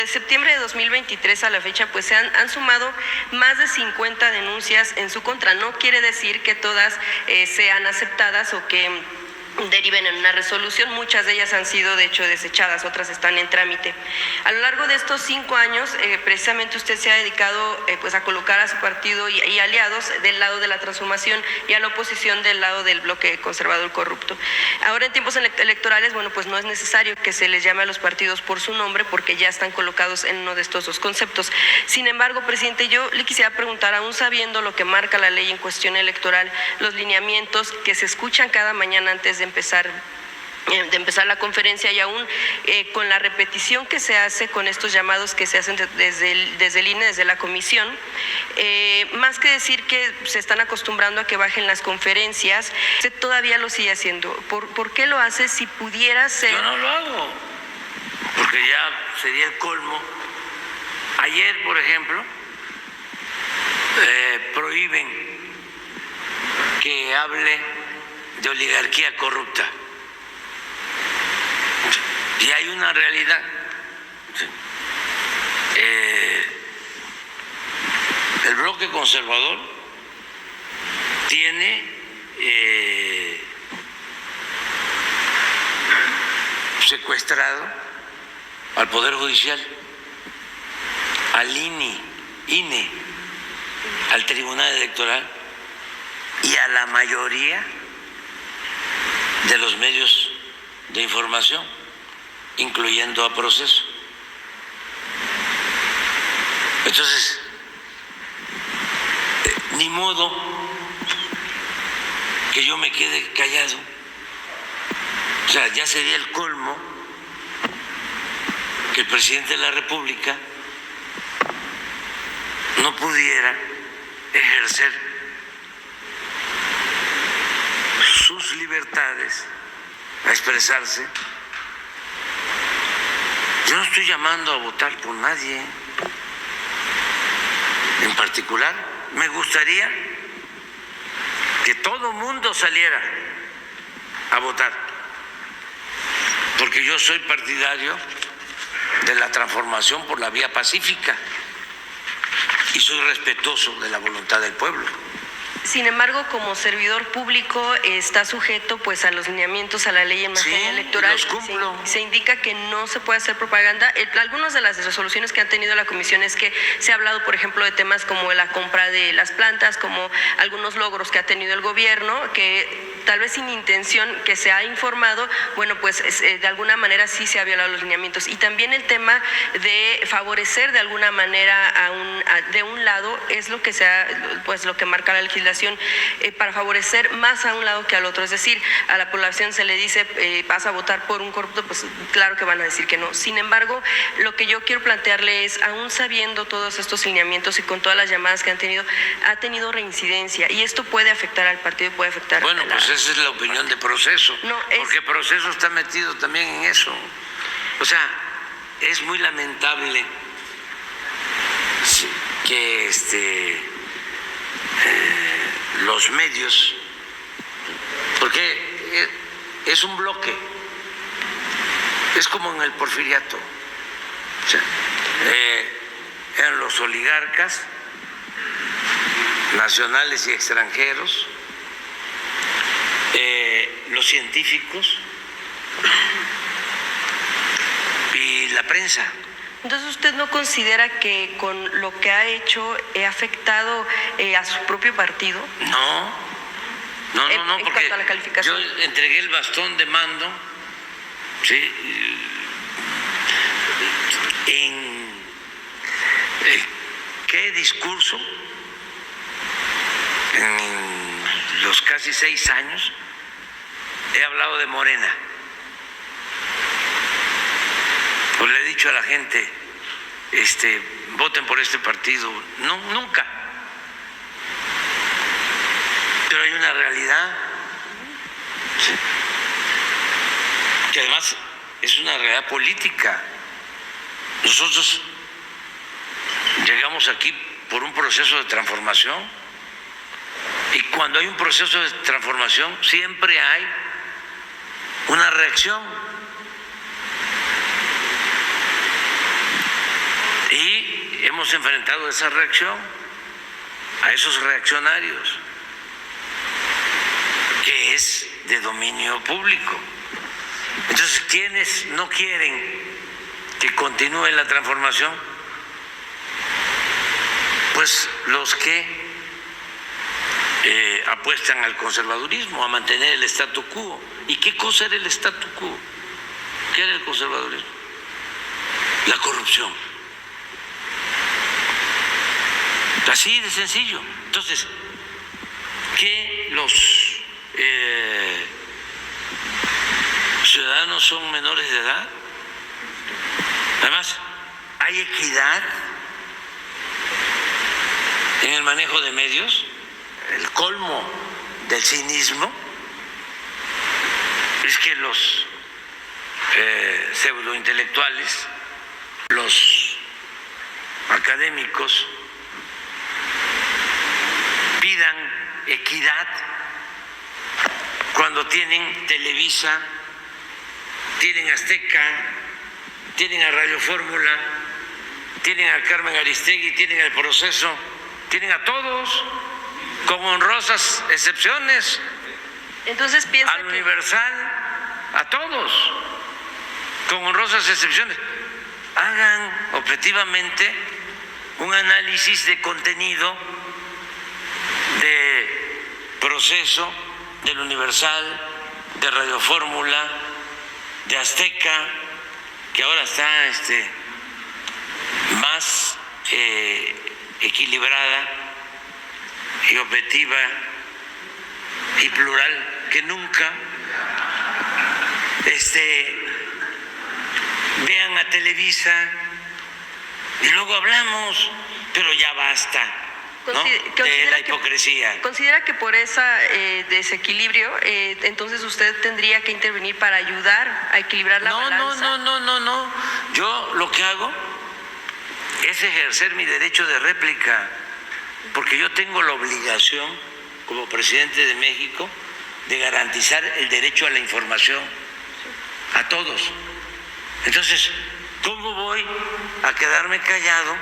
De septiembre de 2023 a la fecha, pues se han sumado más de 50 denuncias en su contra. No quiere decir que todas sean aceptadas o que deriven en una resolución. Muchas de ellas han sido de hecho desechadas, otras están en trámite. A lo largo de estos 5 años, precisamente usted se ha dedicado pues a colocar a su partido y aliados del lado de la transformación y a la oposición del lado del bloque conservador corrupto. Ahora en tiempos electorales, bueno, pues no es necesario que se les llame a los partidos por su nombre porque ya están colocados en uno de estos dos conceptos. Sin embargo, presidente, yo le quisiera preguntar, aún sabiendo lo que marca la ley en cuestión electoral, los lineamientos que se escuchan cada mañana antes de empezar la conferencia y aún con la repetición que se hace con estos llamados que se hacen desde el INE, desde la comisión, más que decir que se están acostumbrando a que bajen las conferencias, usted todavía lo sigue haciendo. ¿Por qué lo hace si pudiera ser? Yo no lo hago, porque ya sería el colmo. Ayer, por ejemplo, prohíben que hable de oligarquía corrupta. Y hay una realidad. El bloque conservador tiene secuestrado al Poder Judicial, al INE, al Tribunal Electoral y a la mayoría de los medios de información, incluyendo a Proceso. Entonces, ni modo que yo me quede callado. O sea, ya sería el colmo que el presidente de la República no pudiera ejercer sus libertades a expresarse. Yo no estoy llamando a votar por nadie en particular. Me gustaría que todo mundo saliera a votar, porque yo soy partidario de la transformación por la vía pacífica y soy respetuoso de la voluntad del pueblo. Sin embargo, como servidor público está sujeto pues a los lineamientos, a la ley en materia electoral. Los cumplo. Se indica que no se puede hacer propaganda. Algunas de las resoluciones que ha tenido la comisión es que se ha hablado, por ejemplo, de temas como la compra de las plantas, como algunos logros que ha tenido el gobierno, que tal vez sin intención que se ha informado, bueno, pues de alguna manera sí se ha violado los lineamientos. Y también el tema de favorecer de alguna manera de un lado es lo que pues lo que marca la legislación, para favorecer más a un lado que al otro. Es decir, a la población se le dice vas a votar por un corrupto, pues claro que van a decir que no. Sin embargo, lo que yo quiero plantearle es, aún sabiendo todos estos lineamientos y con todas las llamadas que han tenido, ha tenido reincidencia y esto puede afectar al partido, puede afectar Bueno, pues esa es la opinión de Proceso, porque Proceso está metido también en eso. O sea, es muy lamentable que los medios, porque es un bloque, es como en el porfiriato, o sea, eran los oligarcas nacionales y extranjeros, los científicos y la prensa. Entonces, ¿usted no considera que con lo que ha hecho ha afectado a su propio partido? No, porque cuanto a la calificación. Yo entregué el bastón de mando, ¿sí? ¿En qué discurso? En los casi 6 años he hablado de Morena. Pues le he dicho a la gente, voten por este partido. No, nunca. Pero hay una realidad, ¿sí?, que además es una realidad política. Nosotros llegamos aquí por un proceso de transformación y cuando hay un proceso de transformación siempre hay una reacción. hemos enfrentado esa reacción, a esos reaccionarios, que es de dominio público. Entonces, ¿quiénes no quieren que continúe la transformación? Pues los que apuestan al conservadurismo, a mantener el statu quo. ¿Y qué cosa era el statu quo? ¿Qué era el conservadurismo? La corrupción. Así de sencillo. Entonces, que los ciudadanos son menores de edad. Además, hay equidad en el manejo de medios. El colmo del cinismo es que los pseudointelectuales, los académicos, pidan equidad cuando tienen Televisa, tienen Azteca, tienen a Radio Fórmula, tienen a Carmen Aristegui, tienen El Proceso, tienen a todos, con honrosas excepciones. Entonces piensa al Universal, a todos, con honrosas excepciones. Hagan objetivamente un análisis de contenido, de Proceso, del Universal, de Radio Fórmula, de Azteca, que ahora está más equilibrada y objetiva y plural que nunca. Vean a Televisa y luego hablamos, pero ya basta, ¿no?, de la hipocresía. ¿Considera que por ese desequilibrio, entonces usted tendría que intervenir para ayudar a equilibrar la balanza? No. Yo lo que hago es ejercer mi derecho de réplica, porque yo tengo la obligación, como presidente de México, de garantizar el derecho a la información a todos. Entonces, ¿cómo voy a quedarme callado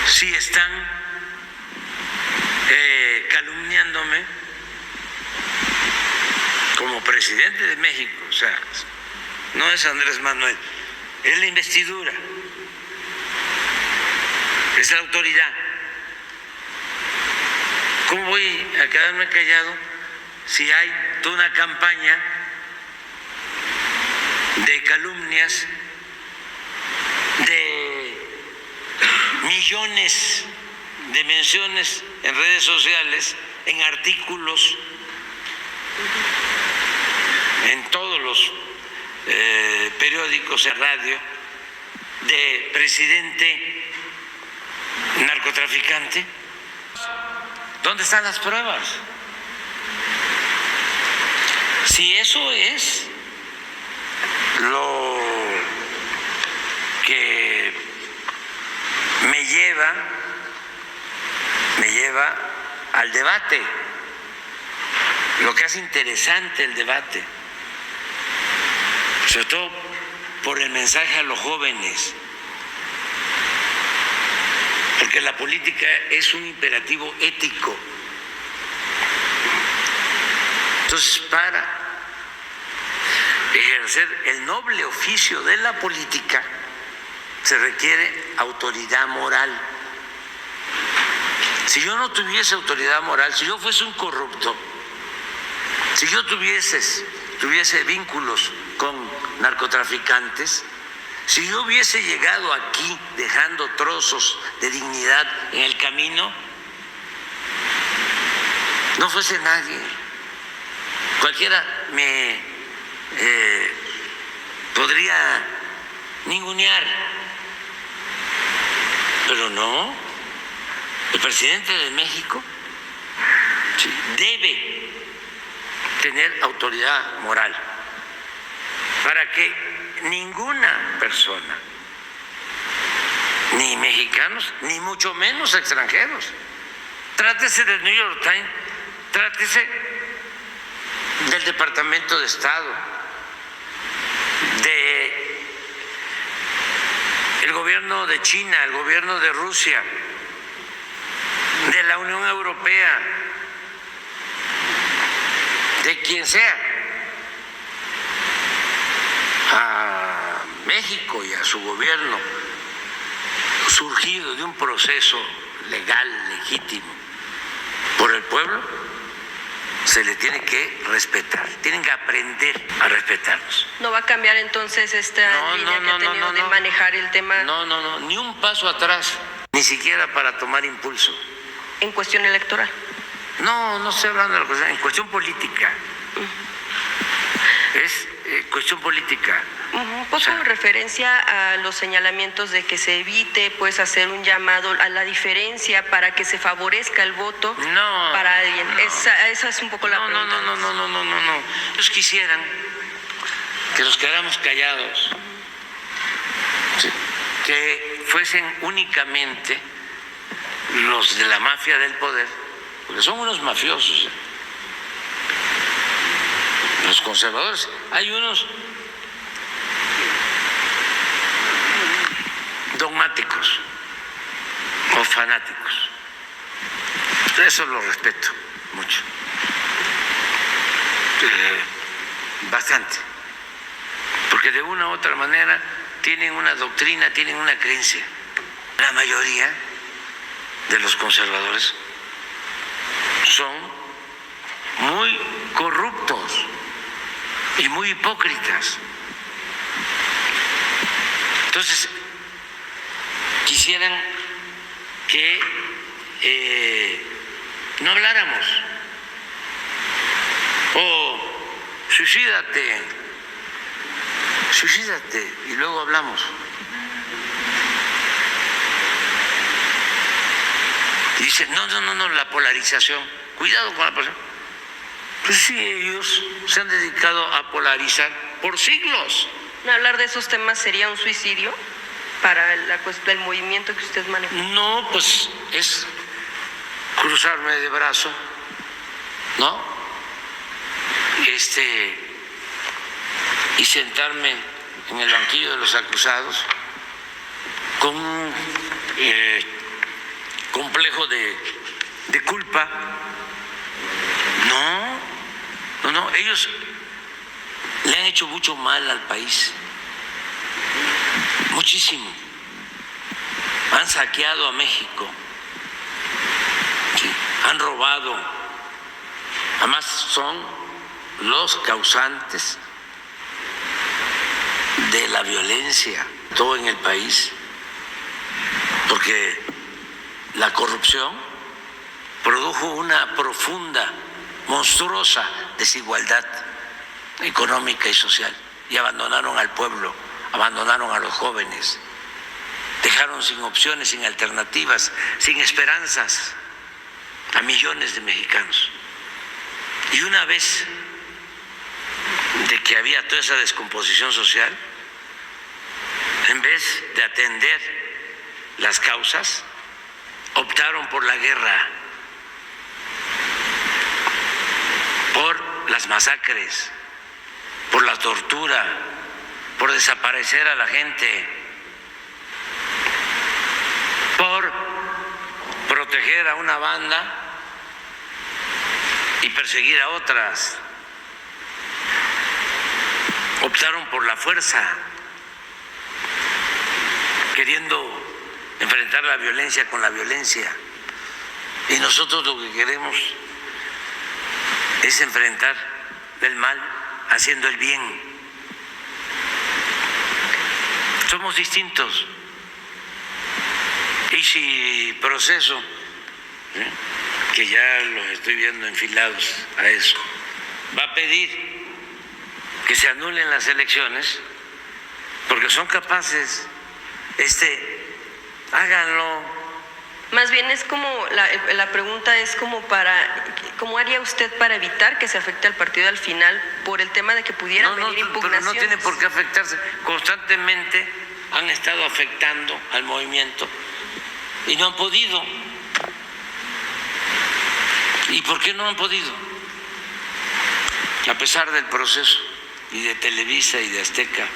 si están calumniándome como presidente de México? O sea, no es Andrés Manuel, es la investidura, es la autoridad. ¿Cómo voy a quedarme callado si hay toda una campaña de calumnias, de millones de menciones en redes sociales, en artículos, en todos los periódicos, en radio, de presidente narcotraficante? ¿Dónde están las pruebas? Si eso es lo que me lleva al debate, lo que hace interesante el debate, sobre todo por el mensaje a los jóvenes, porque la política es un imperativo ético. Entonces, para ejercer el noble oficio de la política se requiere autoridad moral. Si yo no tuviese autoridad moral, si yo fuese un corrupto, si yo tuviese vínculos con narcotraficantes, si yo hubiese llegado aquí dejando trozos de dignidad en el camino, no fuese nadie, cualquiera me podría ningunear, pero no, el presidente de México debe tener autoridad moral para que ninguna persona, ni mexicanos, ni mucho menos extranjeros, trátese del New York Times, trátese del Departamento de Estado, de el gobierno de China, el gobierno de Rusia, de la Unión Europea, de quien sea, a México y a su gobierno, surgido de un proceso legal, legítimo, por el pueblo, se le tiene que respetar, tienen que aprender a respetarnos. ¿No va a cambiar entonces esta línea que ha tenido de manejar el tema? No, ni un paso atrás, ni siquiera para tomar impulso. ¿En cuestión electoral? No estoy hablando de la cuestión, en cuestión política. Es cuestión política. Un poco en referencia a los señalamientos de que se evite pues hacer un llamado a la diferencia para que se favorezca el voto para alguien. Esa es un poco la pregunta. No. Ellos quisieran que nos quedáramos callados, que fuesen únicamente los de la mafia del poder, porque son unos mafiosos. Los conservadores, hay unos dogmáticos o fanáticos. Eso lo respeto mucho. Bastante. Porque de una u otra manera tienen una doctrina, tienen una creencia. La mayoría de los conservadores son muy corruptos y muy hipócritas. Entonces, quisieran que no habláramos. Suicídate, y luego hablamos. Y dicen, no, la polarización. Cuidado con la polarización. Pues sí, ellos se han dedicado a polarizar por siglos. ¿Hablar de esos temas sería un suicidio para el movimiento que usted maneja? No, pues es cruzarme de brazo, ¿no? Y sentarme en el banquillo de los acusados con un complejo de culpa. No, ellos le han hecho mucho mal al país, muchísimo. Han saqueado a México, ¿sí? Han robado, además son los causantes de la violencia, todo en el país, porque la corrupción produjo una profunda, monstruosa desigualdad económica y social, y abandonaron al pueblo, abandonaron a los jóvenes, dejaron sin opciones, sin alternativas, sin esperanzas a millones de mexicanos. Y una vez de que había toda esa descomposición social, en vez de atender las causas, optaron por la guerra, por las masacres, por la tortura, por desaparecer a la gente, por proteger a una banda y perseguir a otras. Optaron por la fuerza, queriendo enfrentar la violencia con la violencia. Y nosotros lo que queremos es enfrentar el mal haciendo el bien. Somos distintos. Y si Proceso, que ya los estoy viendo enfilados a eso, va a pedir que se anulen las elecciones, porque son capaces, háganlo. Más bien es como, la pregunta es como ¿cómo haría usted para evitar que se afecte al partido al final por el tema de que pudieran venir impugnaciones? Pero no tiene por qué afectarse. Constantemente han estado afectando al movimiento y no han podido. ¿Y por qué no han podido? A pesar del Proceso y de Televisa y de Azteca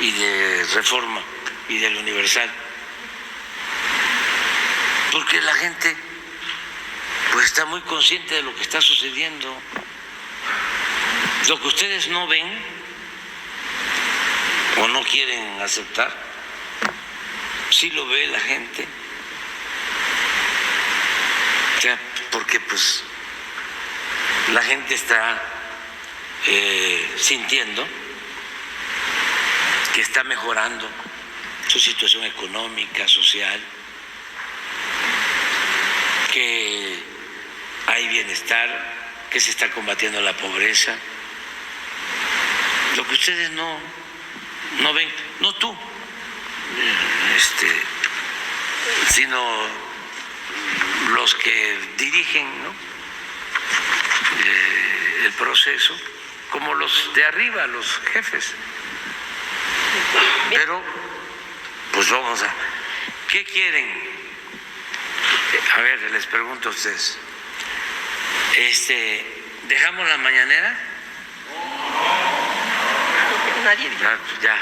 y de Reforma, y del Universal, porque la gente pues está muy consciente de lo que está sucediendo. Lo que ustedes no ven o no quieren aceptar, sí lo ve la gente. O sea, porque pues la gente está sintiendo que está mejorando su situación económica, social, que hay bienestar, que se está combatiendo la pobreza. Lo que ustedes no ven, no tú, sino los que dirigen, ¿no?, el proceso, como los de arriba, los jefes. Pero, pues vamos a... ¿Qué quieren? A ver, les pregunto a ustedes. ¿Dejamos la mañanera? Nadie dijo. Ya.